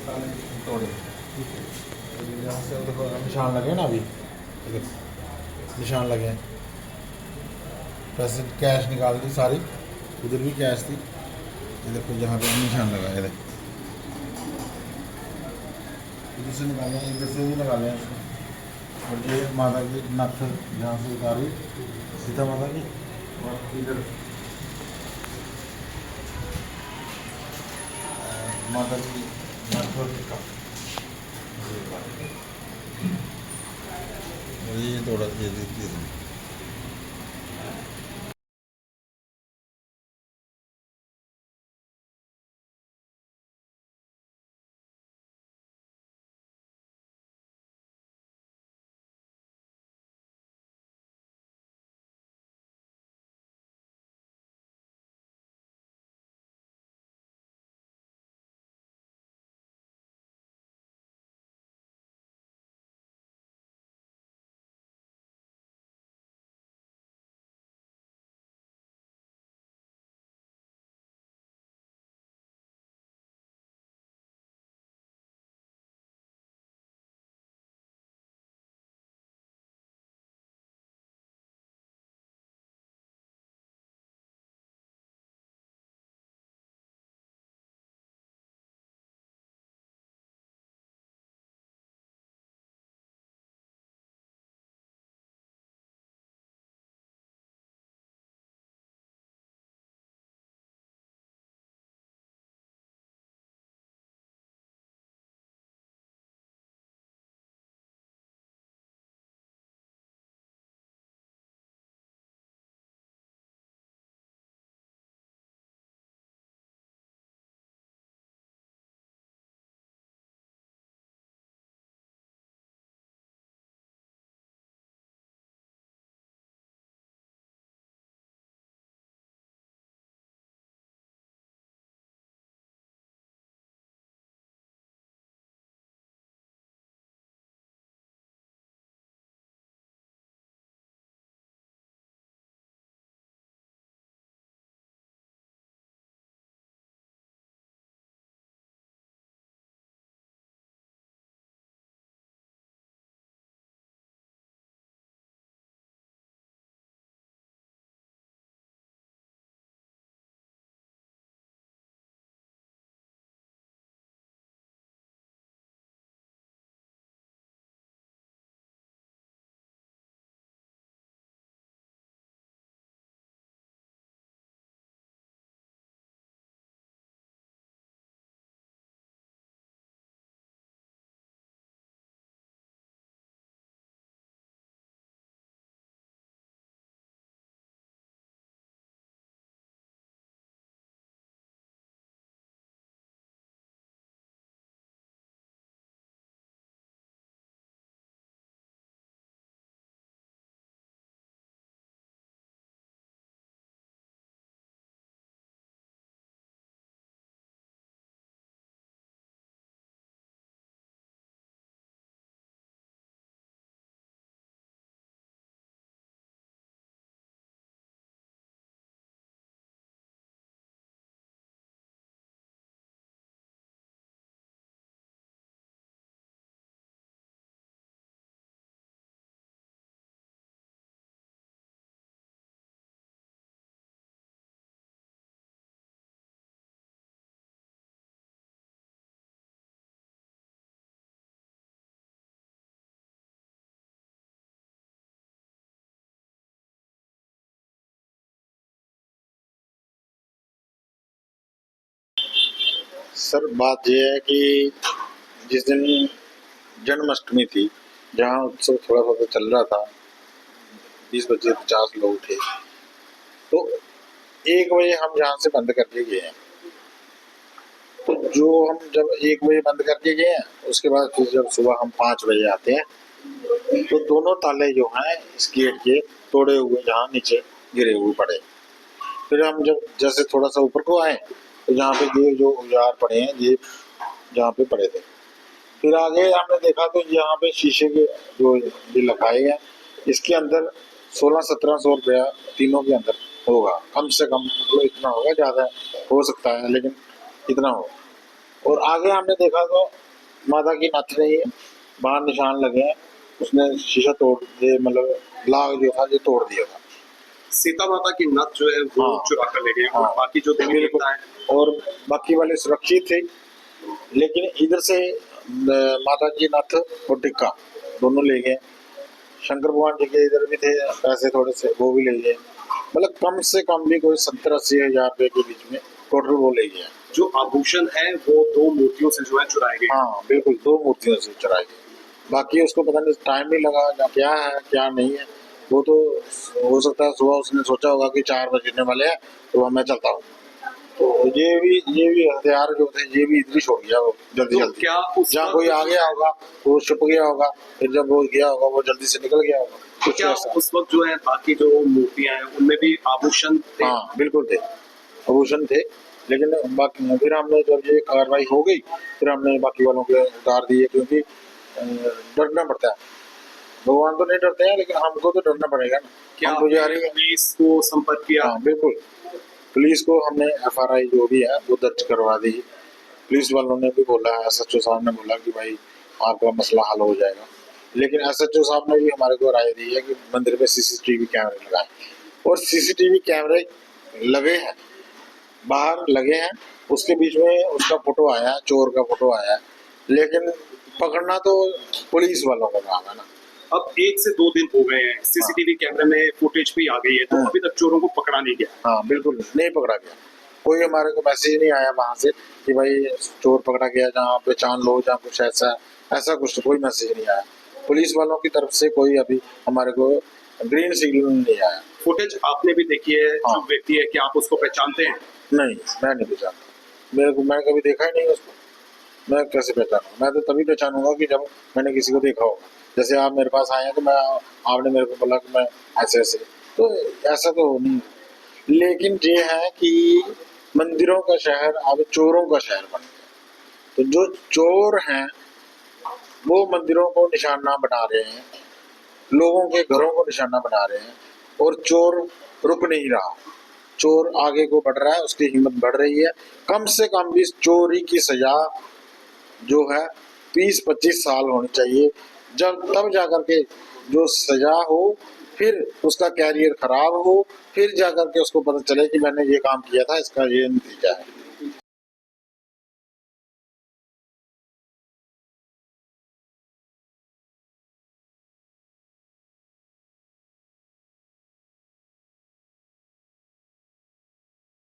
तोड़े। यहाँ से देखो निशान लगे ना, अभी देखो निशान लगे हैं। पैसे कैश निकाल दी सारी, उधर भी कैश थी। ये देखो जहाँ पे निशान लगा है, देखो इधर से निकाले हैं, इधर से भी निकाले हैं इसको। और ये माता की नथ यहाँ से उतारी सीता माता की, और इधर माता की नथ और टिक्का। ये थोड़ा ये देखिए। सर बात यह है कि जिस दिन जन्माष्टमी थी, जहाँ उत्सव थोड़ा सा तो चल रहा था, 20 बजे 50 लोग थे, तो 1 बजे हम यहाँ से बंद करके गए हैं। तो जो हम जब 1 बजे बंद करके गए हैं, उसके बाद फिर जब सुबह हम 5 बजे आते हैं, तो दोनों ताले जो हैं इस गेट के तोड़े हुए जहाँ नीचे गिरे हुए पड़े। फिर हम जब जैसे थोड़ा सा ऊपर को आए, तो जहाँ पे ये जो औजार पड़े हैं ये जहाँ पे पड़े थे, फिर आगे हमने देखा तो यहाँ पे शीशे के जो ये लगाए गए, इसके अंदर 1600-1700 रुपया तीनों के अंदर होगा, कम से कम। मतलब इतना होगा, ज़्यादा हो सकता है लेकिन इतना हो। और आगे हमने देखा तो माता की नथ नहीं है, बाहर निशान लगे हैं, उसने शीशा तोड़ दे, मतलब लाग जो था ये तोड़ दिया था। सीता माता की नथ जो है वो हाँ। चुरा कर ले गए और हाँ। बाकी जो देवी बिल्कुल। देवता है और बाकी वाले सुरक्षित थे, लेकिन इधर से माता की नथ और टिक्का दोनों ले गए। शंकर भगवान जी के इधर भी थे पैसे थोड़े से, वो भी ले गए। मतलब कम से कम भी कोई 70-80 हजार रुपए के बीच में टोटल वो ले गया। जो आभूषण है वो 2 मूर्तियों से जो है चुराए गए। हाँ बिल्कुल, 2 मूर्तियों से चुराई गई। बाकी उसको पता नहीं टाइम नहीं लगा या क्या है क्या नहीं है, वो तो हो सकता है सुबह उसने सोचा होगा कि 4 बजने वाले हैं तो मैं चलता हूँ, तो ये भी हथियार जो थे ये भी इधर ही छोड़ गया वो जल्दी तो जल्दी। क्या उस जहाँ वक्त कोई आ गया होगा वो छुप गया होगा, फिर जब वो गया होगा वो जल्दी से निकल गया होगा, कुछ क्या ऐसा। उस वक्त जो है बाकी जो मूर्तियां हैं उनमें भी आभूषण थे? हाँ बिल्कुल थे, आभूषण थे, लेकिन बाकी फिर हमने जब ये कार्रवाई हो गई फिर हमने बाकी वालों के उतार दिए, क्योंकि डरना पड़ता है। भगवान तो नहीं डरते हैं, लेकिन हमको तो डरना पड़ेगा ना। क्या हम पुजारी हैं। पुलिस को संपर्क किया? हाँ बिल्कुल, पुलिस को हमने FRI जो भी है वो दर्ज करवा दी। पुलिस वालों ने भी बोला, SHO साहब ने बोला कि भाई आपका मसला हल हो जाएगा, लेकिन SHO साहब ने भी हमारे को राय दी है कि मंदिर में CCTV कैमरे लगाए, और CCTV कैमरे लगे हैं, बाहर लगे हैं, उसके बीच में उसका फोटो आया है, चोर का फोटो आया है, लेकिन पकड़ना तो पुलिस वालों का काम है ना। अब 1 से 2 दिन हो गए हैं, सीसीटीवी कैमरे में फुटेज भी आ गई है, तो हाँ। अभी तक चोरों को पकड़ा नहीं गया। हाँ बिल्कुल नहीं पकड़ा गया, कोई हमारे को मैसेज नहीं आया वहां से कि भाई चोर पकड़ा गया, जहाँ पहचान लो जहाँ कुछ ऐसा ऐसा कुछ कोई मैसेज नहीं आया। पुलिस वालों की तरफ से कोई अभी हमारे को ग्रीन सिग्नल नहीं आया। फुटेज आपने भी देखी है, हाँ। जो व्यक्ति है, क्या आप उसको पहचानते हैं? नहीं, मैं नहीं पहचानता, मैंने कभी देखा ही नहीं उसको, मैं कैसे पहचानूंगा? मैं तो तभी पहचानूंगा कि जब मैंने किसी को देखा होगा। जैसे आप मेरे पास आए हैं तो मैं, आपने मेरे को बोला कि मैं ऐसे ऐसे, तो ऐसा तो नहीं। लेकिन ये है कि मंदिरों का शहर अब चोरों का शहर बन गया, तो जो चोर हैं वो मंदिरों को निशाना बना रहे हैं, लोगों के घरों को निशाना बना रहे हैं, और चोर रुक नहीं रहा, चोर आगे को बढ़ रहा है, उसकी हिम्मत बढ़ रही है। कम से कम भी चोरी की सजा जो है 20-25 साल होनी चाहिए, जब तब जाकर के जो सजा हो, फिर उसका कैरियर खराब हो, फिर जाकर के उसको पता चले कि मैंने ये काम किया था, इसका ये नतीजा है।